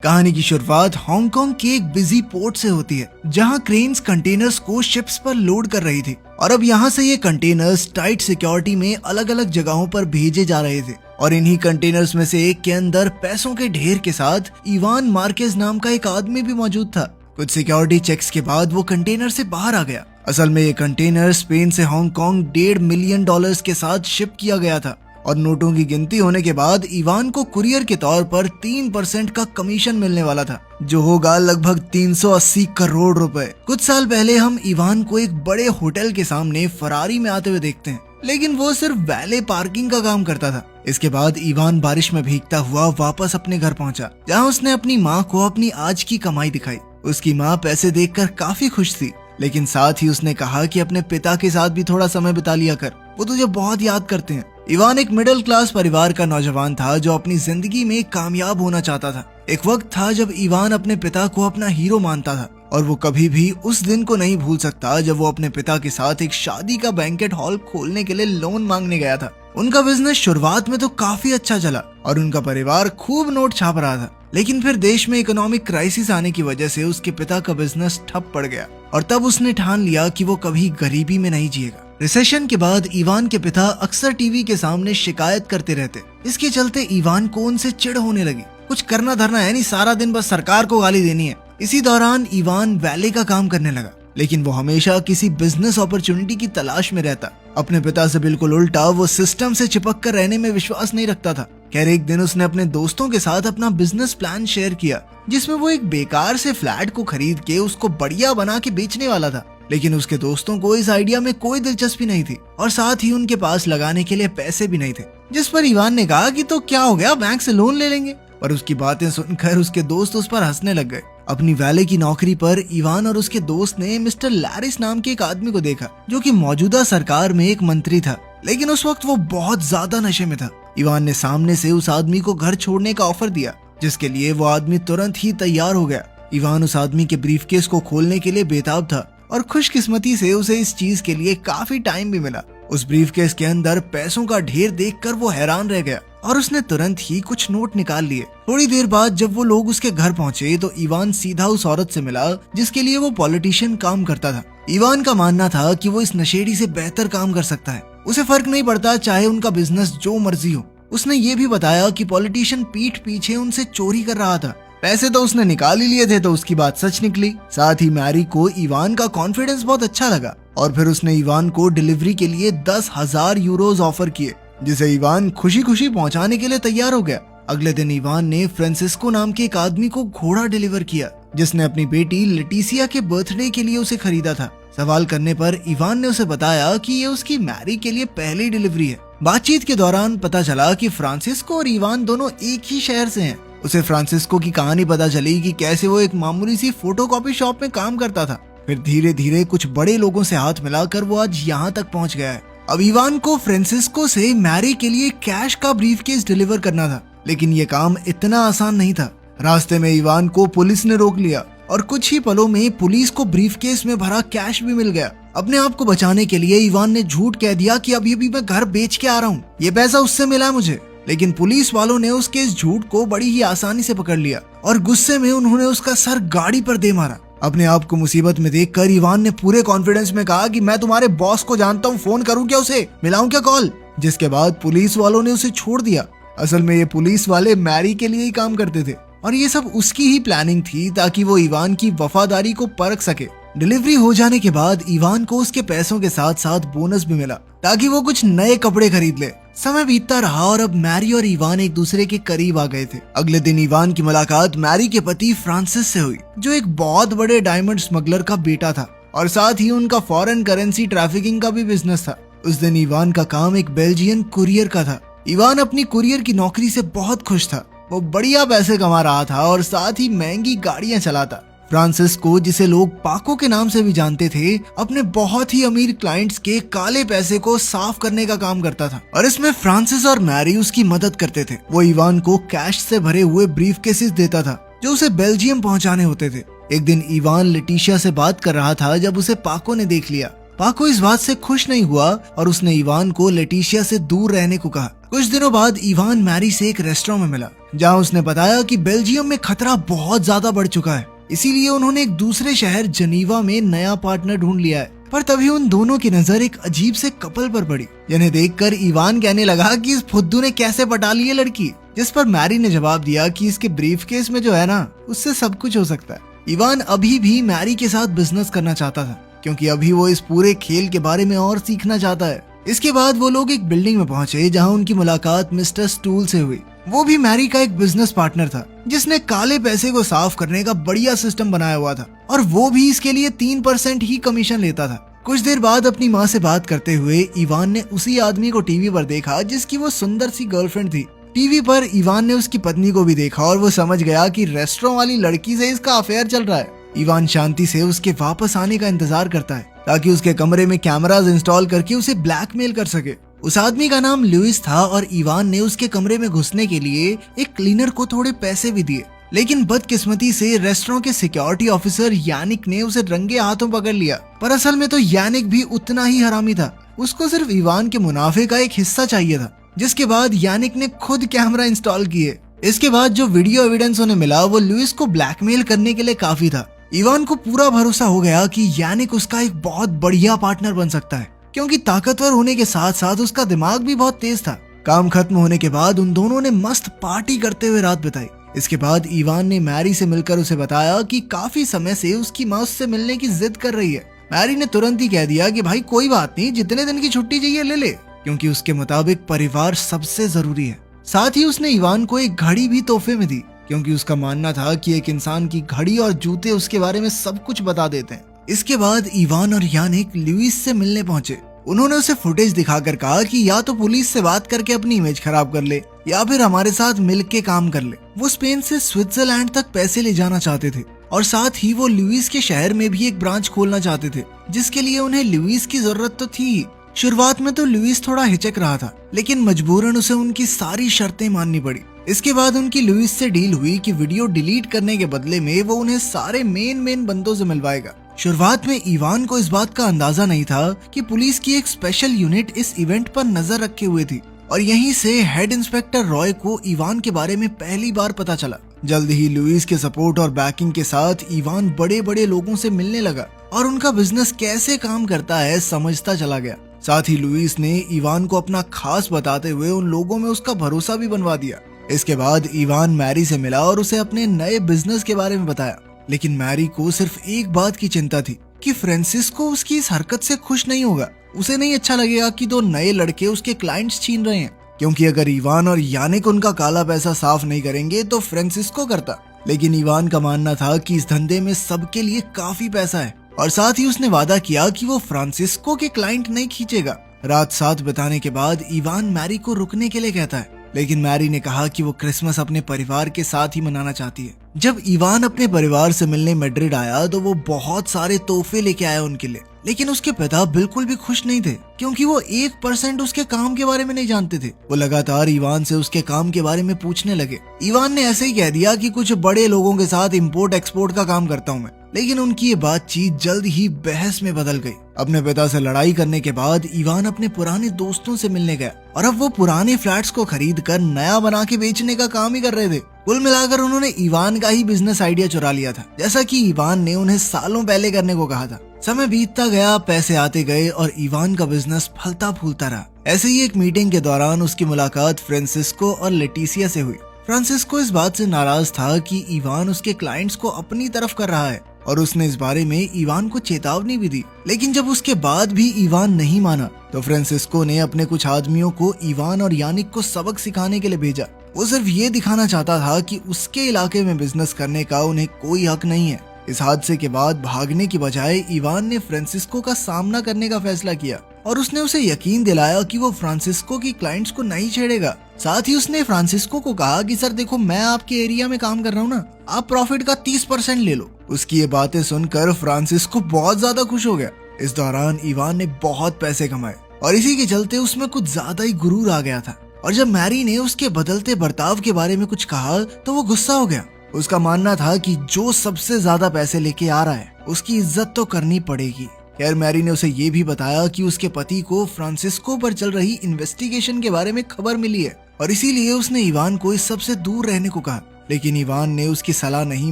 कहानी की शुरुआत हांगकांग के एक बिजी पोर्ट से होती है, जहां क्रेन्स कंटेनर्स को शिप्स पर लोड कर रही थी और अब यहां से ये कंटेनर्स टाइट सिक्योरिटी में अलग अलग जगहों पर भेजे जा रहे थे। और इन्हीं कंटेनर्स में से एक के अंदर पैसों के ढेर के साथ इवान मार्केज नाम का एक आदमी भी मौजूद था। कुछ सिक्योरिटी चेक्स के बाद वो कंटेनर से बाहर आ गया। असल में ये कंटेनर स्पेन से हांगकांग $1.5 मिलियन के साथ शिप किया गया था और नोटों की गिनती होने के बाद इवान को कुरियर के तौर पर 3% का कमीशन मिलने वाला था, जो होगा लगभग 380 करोड़ रुपए। कुछ साल पहले हम इवान को एक बड़े होटल के सामने फरारी में आते हुए देखते हैं, लेकिन वो सिर्फ वैले पार्किंग का काम करता था। इसके बाद इवान बारिश में भीगता हुआ वापस अपने घर पहुंचा, जहां उसने अपनी माँ को अपनी आज की कमाई दिखाई। उसकी माँ पैसे देखकर काफी खुश थी, लेकिन साथ ही उसने कहा कि अपने पिता के साथ भी थोड़ा समय बिता लिया कर, वो तुझे बहुत याद करते हैं। इवान एक मिडिल क्लास परिवार का नौजवान था जो अपनी जिंदगी में कामयाब होना चाहता था। एक वक्त था जब इवान अपने पिता को अपना हीरो मानता था और वो कभी भी उस दिन को नहीं भूल सकता जब वो अपने पिता के साथ एक शादी का बैंकेट हॉल खोलने के लिए लोन मांगने गया था। उनका बिजनेस शुरुआत में तो काफी अच्छा चला और उनका परिवार खूब नोट छाप रहा था, लेकिन फिर देश में इकोनॉमिक क्राइसिस आने की वजह से उसके पिता का बिजनेस ठप पड़ गया और तब उसने ठान लिया कि वो कभी गरीबी में नहीं जिएगा। रिसेशन के बाद इवान के पिता अक्सर टीवी के सामने शिकायत करते रहते। इसके चलते इवान को उनसे चिढ़ होने लगी। कुछ करना धरना है नहीं, सारा दिन बस सरकार को गाली देनी है। इसी दौरान इवान वैले का काम करने लगा, लेकिन वो हमेशा किसी बिजनेस अपॉर्चुनिटी की तलाश में रहता। अपने पिता से बिल्कुल उल्टा, वो सिस्टम से चिपक कर रहने में विश्वास नहीं रखता था। खैर, एक दिन उसने अपने दोस्तों के साथ अपना बिजनेस प्लान शेयर किया, जिसमें वो एक बेकार से फ्लैट को खरीद के उसको बढ़िया बना के बेचने वाला था। लेकिन उसके दोस्तों को इस आइडिया में कोई दिलचस्पी नहीं थी और साथ ही उनके पास लगाने के लिए पैसे भी नहीं थे। जिस पर इवान ने कहा कि तो क्या हो गया, बैंक से लोन ले लेंगे। पर उसकी बातें सुनकर उसके दोस्त उस पर हंसने लग गए। अपनी वैले की नौकरी पर इवान और उसके दोस्त ने मिस्टर लैरिस नाम के एक आदमी को देखा, जो कि मौजूदा सरकार में एक मंत्री था, लेकिन उस वक्त वो बहुत ज्यादा नशे में था। इवान ने सामने से उस आदमी को घर छोड़ने का ऑफर दिया, जिसके लिए वो आदमी तुरंत ही तैयार हो गया। इवान उस आदमी के ब्रीफकेस को खोलने के लिए बेताब था और खुशकिस्मती से उसे इस चीज के लिए काफी टाइम भी मिला। उस ब्रीफकेस के अंदर पैसों का ढेर देखकर वो हैरान रह गया और उसने तुरंत ही कुछ नोट निकाल लिए। थोड़ी देर बाद जब वो लोग उसके घर पहुंचे तो इवान सीधा उस औरत से मिला जिसके लिए वो पॉलिटिशियन काम करता था। इवान का मानना था कि वो इस नशेड़ी से बेहतर काम कर सकता है, उसे फर्क नहीं पड़ता चाहे उनका बिजनेस जो मर्जी हो। उसने ये भी बताया कि पॉलिटिशियन पीठ पीछे उनसे चोरी कर रहा था। पैसे तो उसने निकाल ही लिए थे, तो उसकी बात सच निकली। साथ ही मैरी को इवान का कॉन्फिडेंस बहुत अच्छा लगा और फिर उसने इवान को डिलीवरी के लिए 10,000 यूरोज ऑफर किए, जिसे इवान खुशी खुशी पहुंचाने के लिए तैयार हो गया। अगले दिन इवान ने फ्रांसिस्को नाम के एक आदमी को घोड़ा डिलीवर किया, जिसने अपनी बेटी लेटिसिया के बर्थडे के लिए उसे खरीदा था। सवाल करने पर इवान ने उसे बताया कि ये उसकी मैरी के लिए पहली डिलीवरी है। बातचीत के दौरान पता चला कि फ्रांसिस्को और इवान दोनों एक ही शहर से हैं। उसे फ्रांसिस्को की कहानी पता चली कि कैसे वो एक मामूली सी फोटोकॉपी शॉप में काम करता था, फिर धीरे धीरे कुछ बड़े लोगों से हाथ मिलाकर वो आज यहाँ तक पहुँच गया है। अब इवान को फ्रांसिस्को से मैरी के लिए कैश का ब्रीफकेस डिलीवर करना था, लेकिन ये काम इतना आसान नहीं था। रास्ते में इवान को पुलिस ने रोक लिया और कुछ ही पलों में पुलिस को ब्रीफकेस में भरा कैश भी मिल गया। अपने आप को बचाने के लिए इवान ने झूठ कह दिया कि अभी अभी मैं घर बेच के आ रहा हूँ, ये पैसा उससे मिला मुझे। लेकिन पुलिस वालों ने उसके इस झूठ को बड़ी ही आसानी से पकड़ लिया और गुस्से में उन्होंने उसका सर गाड़ी पर दे मारा। अपने आप को मुसीबत में देखकर इवान ने पूरे कॉन्फिडेंस में कहा कि मैं तुम्हारे बॉस को जानता हूँ, फोन करूँ क्या उसे, मिलाऊं क्या कॉल। जिसके बाद पुलिस वालों ने उसे छोड़ दिया। असल में ये पुलिस वाले मैरी के लिए ही काम करते थे और ये सब उसकी ही प्लानिंग थी ताकि वो इवान की वफादारी को परख सके। डिलीवरी हो जाने के बाद इवान को उसके पैसों के साथ साथ बोनस भी मिला ताकि वो कुछ नए कपड़े खरीद ले। समय बीतता रहा और अब मैरी और इवान एक दूसरे के करीब आ गए थे। अगले दिन इवान की मुलाकात मैरी के पति फ्रांसिस से हुई, जो एक बहुत बड़े डायमंड स्मगलर का बेटा था और साथ ही उनका फॉरेन करेंसी ट्रैफिकिंग का भी बिजनेस था। उस दिन इवान का काम एक बेल्जियन कुरियर का था। इवान अपनी कुरियर की नौकरी से बहुत खुश था। वो बढ़िया पैसे कमा रहा था और साथ ही महंगी गाड़ियां चलाता। फ्रांसिस्को, जिसे लोग पाको के नाम से भी जानते थे, अपने बहुत ही अमीर क्लाइंट्स के काले पैसे को साफ करने का काम करता था और इसमें फ्रांसिस और मैरी उसकी मदद करते थे। वो इवान को कैश से भरे हुए ब्रीफकेसेस देता था जो उसे बेल्जियम पहुंचाने होते थे। एक दिन इवान लेटिशिया से बात कर रहा था जब उसे पाको ने देख लिया। पाको इस बात से खुश नहीं हुआ और उसने इवान को लेटिशिया से दूर रहने को कहा। कुछ दिनों बाद इवान मैरी से एक रेस्टोरेंट में मिला जहां उसने बताया कि बेल्जियम में खतरा बहुत ज्यादा बढ़ चुका है, इसीलिए उन्होंने एक दूसरे शहर जनीवा में नया पार्टनर ढूंढ लिया है। पर तभी उन दोनों की नजर एक अजीब से कपल पर पड़ी, जिन्हें देखकर इवान कहने लगा कि इस फुद्दू ने कैसे पटा ली है लड़की। जिस पर मैरी ने जवाब दिया कि इसके ब्रीफकेस में जो है ना, उससे सब कुछ हो सकता है। इवान अभी भी मैरी के साथ बिजनेस करना चाहता था, क्योंकि अभी वो इस पूरे खेल के बारे में और सीखना चाहता है। इसके बाद वो लोग एक बिल्डिंग में पहुंचे जहां उनकी मुलाकात मिस्टर स्टूल से हुई। वो भी मैरी का एक बिजनेस पार्टनर था, जिसने काले पैसे को साफ करने का बढ़िया सिस्टम बनाया हुआ था, और वो भी इसके लिए 3% ही कमीशन लेता था। कुछ देर बाद अपनी माँ से बात करते हुए इवान ने उसी आदमी को टीवी पर देखा जिसकी वो सुंदर सी गर्लफ्रेंड थी। टीवी पर इवान ने उसकी पत्नी को भी देखा और वो समझ गया कि रेस्टोरेंट वाली लड़की से इसका अफेयर चल रहा है। इवान शांति से उसके वापस आने का इंतजार करता है ताकि उसके कमरे में कैमरास इंस्टॉल करके उसे ब्लैकमेल कर सके। उस आदमी का नाम लुइस था और इवान ने उसके कमरे में घुसने के लिए एक क्लीनर को थोड़े पैसे भी दिए, लेकिन बदकिस्मती से रेस्टोरेंट के सिक्योरिटी ऑफिसर यानिक ने उसे रंगे हाथों पकड़ लिया। पर असल में तो यानिक भी उतना ही हरामी था, उसको सिर्फ इवान के मुनाफे का एक हिस्सा चाहिए था। जिसके बाद यानिक ने खुद कैमरा इंस्टॉल किए। इसके बाद जो वीडियो एविडेंस उन्हें मिला वो लुइस को ब्लैकमेल करने के लिए काफी था। इवान को पूरा भरोसा हो गया कि यानिक उसका एक बहुत बढ़िया पार्टनर बन सकता है, क्योंकि ताकतवर होने के साथ साथ उसका दिमाग भी बहुत तेज था। काम खत्म होने के बाद उन दोनों ने मस्त पार्टी करते हुए रात बिताई। इसके बाद इवान ने मैरी से मिलकर उसे बताया कि काफी समय से उसकी माँ उससे मिलने की जिद कर रही है। मैरी ने तुरंत ही कह दिया कि भाई कोई बात नहीं, जितने दिन की छुट्टी चाहिए ले ले, क्योंकि उसके मुताबिक परिवार सबसे जरूरी है। साथ ही उसने इवान को एक घड़ी भी तोहफे में दी, क्योंकि उसका मानना था कि एक इंसान की घड़ी और जूते उसके बारे में सब कुछ बता देते हैं। इसके बाद इवान और यानिक लुइस से मिलने पहुंचे। उन्होंने उसे फुटेज दिखाकर कहा कि या तो पुलिस से बात करके अपनी इमेज खराब कर ले या फिर हमारे साथ मिलके काम कर ले। वो स्पेन से स्विट्जरलैंड तक पैसे ले जाना चाहते थे और साथ ही वो लुइस के शहर में भी एक ब्रांच खोलना चाहते थे, जिसके लिए उन्हें लुइस की जरूरत तो थी। शुरुआत में तो लुइस थोड़ा हिचक रहा था, लेकिन मजबूरन उसे उनकी सारी शर्तें माननी पड़ी। इसके बाद उनकी लुइस से डील हुई कि वीडियो डिलीट करने के बदले में वो उन्हें सारे मेन बंदों से मिलवाएगा। शुरुआत में इवान को इस बात का अंदाजा नहीं था कि पुलिस की एक स्पेशल यूनिट इस इवेंट पर नजर रखे हुए थी, और यहीं से हेड इंस्पेक्टर रॉय को इवान के बारे में पहली बार पता चला। जल्द ही लुइस के सपोर्ट और बैकिंग के साथ इवान बड़े बड़े लोगों से मिलने लगा और उनका बिजनेस कैसे काम करता है समझता चला गया। साथ ही लुइस ने इवान को अपना खास बताते हुए उन लोगों में उसका भरोसा भी बनवा दिया। इसके बाद इवान मैरी से मिला और उसे अपने नए बिजनेस के बारे में बताया, लेकिन मैरी को सिर्फ एक बात की चिंता थी कि फ्रांसिस्को उसकी इस हरकत से खुश नहीं होगा। उसे नहीं अच्छा लगेगा कि दो नए लड़के उसके क्लाइंट्स छीन रहे हैं, क्योंकि अगर इवान और यानिक उनका काला पैसा साफ नहीं करेंगे तो फ्रांसिस्को करता। लेकिन इवान का मानना था कि इस धंधे में सबके लिए काफी पैसा है, और साथ ही उसने वादा किया कि वो फ्रांसिस्को के क्लाइंट नहीं खींचेगा। रात साथ बिताने के बाद इवान मैरी को रुकने के लिए कहता है, लेकिन मैरी ने कहा कि वो क्रिसमस अपने परिवार के साथ ही मनाना चाहती है। जब इवान अपने परिवार से मिलने मैड्रिड आया तो वो बहुत सारे तोहफे लेके आया उनके लिए, लेकिन उसके पिता बिल्कुल भी खुश नहीं थे, क्योंकि वो 1% उसके काम के बारे में नहीं जानते थे। वो लगातार इवान से उसके काम के बारे में पूछने लगे। इवान ने ऐसे ही कह दिया कि कुछ बड़े लोगों के साथ इंपोर्ट एक्सपोर्ट का काम करता हूँ मैं, लेकिन उनकी ये बातचीत जल्द ही बहस में बदल गई। अपने पिता से लड़ाई करने के बाद इवान अपने पुराने दोस्तों से मिलने गया, और अब वो पुराने फ्लैट्स को खरीद कर नया बना के बेचने का काम ही कर रहे थे। कुल मिलाकर उन्होंने इवान का ही बिजनेस आइडिया चुरा लिया था, जैसा कि इवान ने उन्हें सालों पहले करने को कहा था। समय बीतता गया, पैसे आते गए और इवान का बिजनेस फलता फूलता रहा। ऐसे ही एक मीटिंग के दौरान उसकी मुलाकात फ्रांसिस्को और लेटिसिया से हुई। फ्रांसिस्को इस बात से नाराज था कि इवान उसके क्लाइंट्स को अपनी तरफ कर रहा है, और उसने इस बारे में इवान को चेतावनी भी दी। लेकिन जब उसके बाद भी इवान नहीं माना तो फ्रांसिस्को ने अपने कुछ आदमियों को इवान और यानिक को सबक सिखाने के लिए भेजा। वो सिर्फ ये दिखाना चाहता था कि उसके इलाके में बिजनेस करने का उन्हें कोई हक नहीं है। इस हादसे के बाद भागने की बजाय इवान ने फ्रांसिस्को का सामना करने का फैसला किया, और उसने उसे यकीन दिलाया कि वो फ्रांसिस्को की क्लाइंट्स को नहीं छेड़ेगा। साथ ही उसने फ्रांसिस्को को कहा कि सर देखो, मैं आपके एरिया में काम कर रहा हूँ ना, आप प्रॉफिट का 30% ले लो। उसकी ये बातें सुनकर फ्रांसिस्को बहुत ज्यादा खुश हो गया। इस दौरान इवान ने बहुत पैसे कमाए, और इसी के चलते उसमें कुछ ज्यादा ही गुरूर आ गया था। और जब मैरी ने उसके बदलते बर्ताव के बारे में कुछ कहा तो वो गुस्सा हो गया। उसका मानना था कि जो सबसे ज्यादा पैसे लेके आ रहा है उसकी इज्जत तो करनी पड़ेगी। खैर, मैरी ने उसे ये भी बताया कि उसके पति को फ्रांसिस्को पर चल रही इन्वेस्टिगेशन के बारे में खबर मिली है, और इसीलिए उसने इवान को इस सब से दूर रहने को कहा। लेकिन इवान ने उसकी सलाह नहीं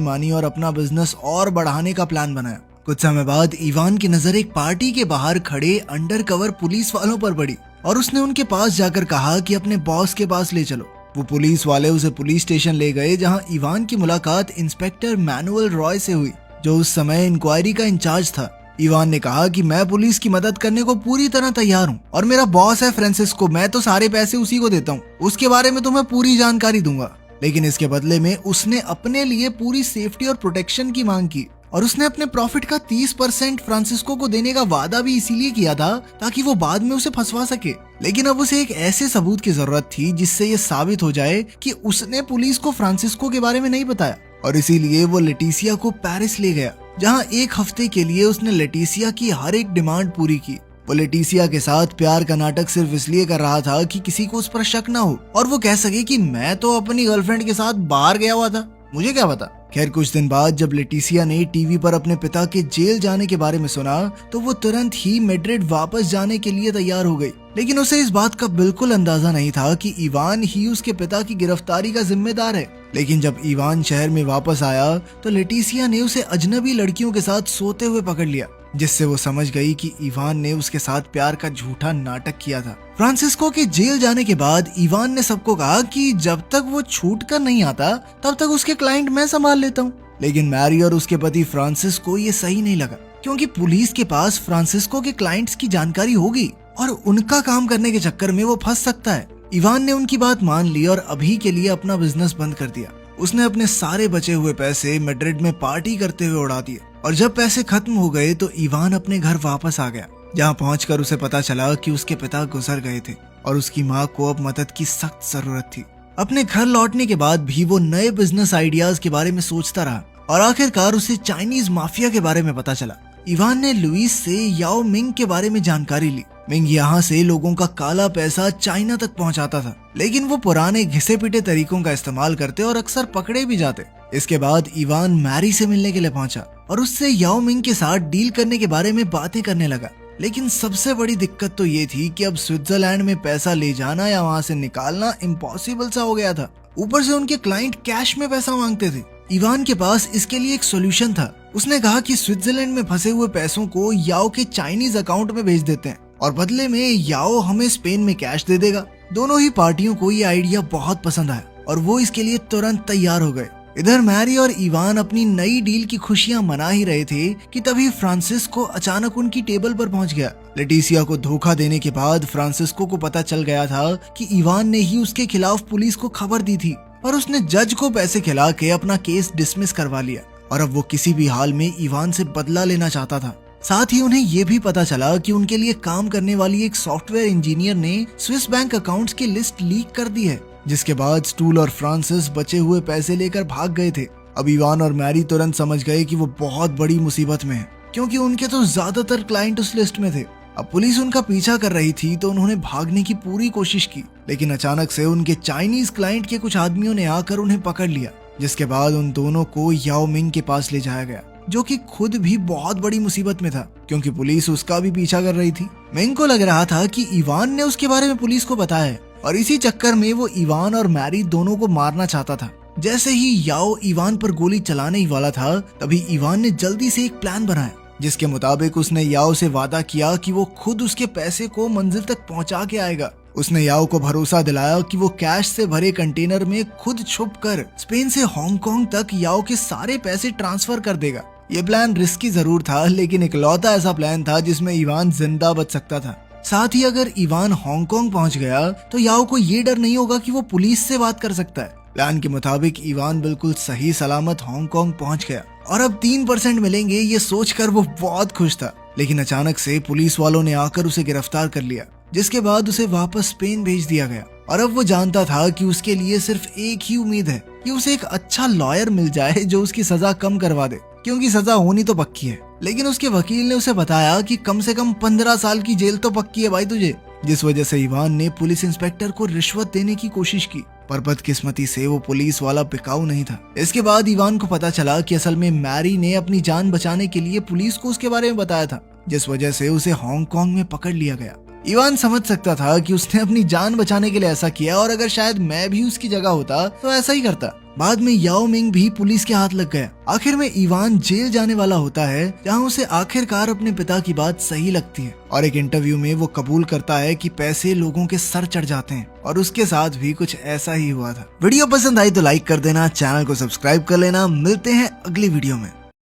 मानी और अपना बिजनेस और बढ़ाने का प्लान बनाया। कुछ समय बाद इवान की नजर एक पार्टी के बाहर खड़े अंडरकवर पुलिस वालों पर पड़ी और उसने उनके पास जाकर कहा कि अपने बॉस के पास ले चलो। वो पुलिस वाले उसे पुलिस स्टेशन ले गए, जहां इवान की मुलाकात इंस्पेक्टर मैनुअल रॉय से हुई, जो उस समय इंक्वायरी का इंचार्ज था। इवान ने कहा कि मैं पुलिस की मदद करने को पूरी तरह तैयार हूँ और मेरा बॉस है फ्रांसिस्को, मैं तो सारे पैसे उसी को देता हूँ, उसके बारे में तो मैं पूरी जानकारी दूंगा। लेकिन इसके बदले में उसने अपने लिए पूरी सेफ्टी और प्रोटेक्शन की मांग की और उसने अपने प्रॉफिट का 30% फ्रांसिस्को को देने का वादा भी इसीलिए किया था ताकि वो बाद में उसे फंसवा सके। लेकिन अब उसे एक ऐसे सबूत की जरूरत थी जिससे ये साबित हो जाए कि उसने पुलिस को फ्रांसिस्को के बारे में नहीं बताया, और इसीलिए वो लेटिसिया को पेरिस ले गया, जहां एक हफ्ते के लिए उसने लेटिसिया की हर एक डिमांड पूरी की। वो लेटिसिया के साथ प्यार का नाटक सिर्फ इसलिए कर रहा था कि किसी को उस पर शक ना हो और वो कह सके कि मैं तो अपनी गर्लफ्रेंड के साथ बाहर गया हुआ था, मुझे क्या पता। खैर कुछ दिन बाद जब लेटिसिया ने टीवी पर अपने पिता के जेल जाने के बारे में सुना तो वो तुरंत ही मैड्रिड वापस जाने के लिए तैयार हो गई। लेकिन उसे इस बात का बिल्कुल अंदाजा नहीं था कि इवान ही उसके पिता की गिरफ्तारी का जिम्मेदार है। लेकिन जब इवान शहर में वापस आया तो लेटिसिया ने उसे अजनबी लड़कियों के साथ सोते हुए पकड़ लिया, जिससे वो समझ गई कि इवान ने उसके साथ प्यार का झूठा नाटक किया था। फ्रांसिस्को के जेल जाने के बाद इवान ने सबको कहा कि जब तक वो छूट कर नहीं आता तब तक उसके क्लाइंट मैं संभाल लेता हूँ। लेकिन मैरी और उसके पति फ्रांसिस को ये सही नहीं लगा, क्योंकि पुलिस के पास फ्रांसिस्को के क्लाइंट्स की जानकारी होगी और उनका काम करने के चक्कर में वो फंस सकता है। इवान ने उनकी बात मान ली और अभी के लिए अपना बिजनेस बंद कर दिया। उसने अपने सारे बचे हुए पैसे मैड्रिड में पार्टी करते हुए उड़ा दिए और जब पैसे खत्म हो गए तो इवान अपने घर वापस आ गया, जहाँ पहुंचकर उसे पता चला कि उसके पिता गुजर गए थे और उसकी माँ को अब मदद की सख्त जरूरत थी। अपने घर लौटने के बाद भी वो नए बिजनेस आइडियाज के बारे में सोचता रहा और आखिरकार उसे चाइनीज माफिया के बारे में पता चला। इवान ने लुइस से याओ मिंग के बारे में जानकारी ली। मिंग यहाँ से लोगों का काला पैसा चाइना तक पहुँचाता था, लेकिन वो पुराने घिसे पिटे तरीकों का इस्तेमाल करते और अक्सर पकड़े भी जाते। इसके बाद इवान मैरी से मिलने के लिए पहुंचा और उससे याओ मिंग के साथ डील करने के बारे में बातें करने लगा। लेकिन सबसे बड़ी दिक्कत तो ये थी कि अब स्विट्जरलैंड में पैसा ले जाना या वहाँ से निकालना इम्पॉसिबल सा हो गया था। ऊपर से उनके क्लाइंट कैश में पैसा मांगते थे। इवान के पास इसके लिए एक सोल्यूशन था। उसने कहा कि स्विट्जरलैंड में फंसे हुए पैसों को याओ के चाइनीज अकाउंट में भेज देते हैं और बदले में याओ हमें स्पेन में कैश दे देगा। दोनों ही पार्टियों को ये आइडिया बहुत पसंद आया और वो इसके लिए तुरंत तैयार हो गए। इधर मैरी और इवान अपनी नई डील की खुशियां मना ही रहे थे कि तभी फ्रांसिस्को अचानक उनकी टेबल पर पहुंच गया। लेटिसिया को धोखा देने के बाद फ्रांसिस्को को पता चल गया था कि इवान ने ही उसके खिलाफ पुलिस को खबर दी थी और उसने जज को पैसे खिला के अपना केस डिसमिस करवा लिया और अब वो किसी भी हाल में इवान से बदला लेना चाहता था। साथ ही उन्हें ये भी पता चला कि उनके लिए काम करने वाली एक सॉफ्टवेयर इंजीनियर ने स्विस बैंक अकाउंट्स की लिस्ट लीक कर दी है, जिसके बाद स्टूल और फ्रांसिस बचे हुए पैसे लेकर भाग गए थे। अब इवान और मैरी तुरंत समझ गए कि वो बहुत बड़ी मुसीबत में है, क्योंकि उनके तो ज्यादातर क्लाइंट उस लिस्ट में थे। अब पुलिस उनका पीछा कर रही थी तो उन्होंने भागने की पूरी कोशिश की, लेकिन अचानक से उनके चाइनीज क्लाइंट के कुछ आदमियों ने आकर उन्हें पकड़ लिया, जिसके बाद उन दोनों को याओ मिंग के पास ले जाया गया, जो कि खुद भी बहुत बड़ी मुसीबत में था क्योंकि पुलिस उसका भी पीछा कर रही थी। मिंग को लग रहा था कि इवान ने उसके बारे में पुलिस को बताया है और इसी चक्कर में वो इवान और मैरी दोनों को मारना चाहता था। जैसे ही याओ इवान पर गोली चलाने ही वाला था तभी इवान ने जल्दी से एक प्लान बनाया, जिसके मुताबिक उसने याओ से वादा किया कि वो खुद उसके पैसे को मंजिल तक पहुंचा के आएगा। उसने याओ को भरोसा दिलाया कि वो कैश से भरे कंटेनर में खुद छुपकर स्पेन से हांगकांग तक याओ के सारे पैसे ट्रांसफर कर देगा। ये प्लान रिस्की जरूर था, लेकिन इकलौता ऐसा प्लान था जिसमें इवान जिंदा बच सकता था। साथ ही अगर इवान हांगकांग पहुंच गया तो याओ को ये डर नहीं होगा कि वो पुलिस से बात कर सकता है। प्लान के मुताबिक इवान बिल्कुल सही सलामत हांगकांग पहुंच गया और अब 3% मिलेंगे ये सोचकर वो बहुत खुश था। लेकिन अचानक से पुलिस वालों ने आकर उसे गिरफ्तार कर लिया, जिसके बाद उसे वापस स्पेन भेज दिया गया। और अब वो जानता था कि उसके लिए सिर्फ एक ही उम्मीद है कि उसे एक अच्छा लॉयर मिल जाए जो उसकी सजा कम करवा दे, क्योंकि सजा होनी तो पक्की है। लेकिन उसके वकील ने उसे बताया कि कम से कम 15 साल की जेल तो पक्की है भाई तुझे, जिस वजह से इवान ने पुलिस इंस्पेक्टर को रिश्वत देने की कोशिश की, पर बदकिस्मती से वो पुलिस वाला बिकाऊ नहीं था। इसके बाद इवान को पता चला कि असल में मैरी ने अपनी जान बचाने के लिए पुलिस को उसके बारे में बताया था, जिस वजह से उसे हांगकांग में पकड़ लिया गया। इवान समझ सकता था कि उसने अपनी जान बचाने के लिए ऐसा किया और अगर शायद मैं भी उसकी जगह होता तो ऐसा ही करता। बाद में याओ मिंग भी पुलिस के हाथ लग गया। आखिर में इवान जेल जाने वाला होता है, जहां उसे आखिरकार अपने पिता की बात सही लगती है और एक इंटरव्यू में वो कबूल करता है कि पैसे लोगों के सर चढ़ जाते हैं और उसके साथ भी कुछ ऐसा ही हुआ था। वीडियो पसंद आई तो लाइक कर देना, चैनल को सब्सक्राइब कर लेना। मिलते हैं अगली वीडियो में।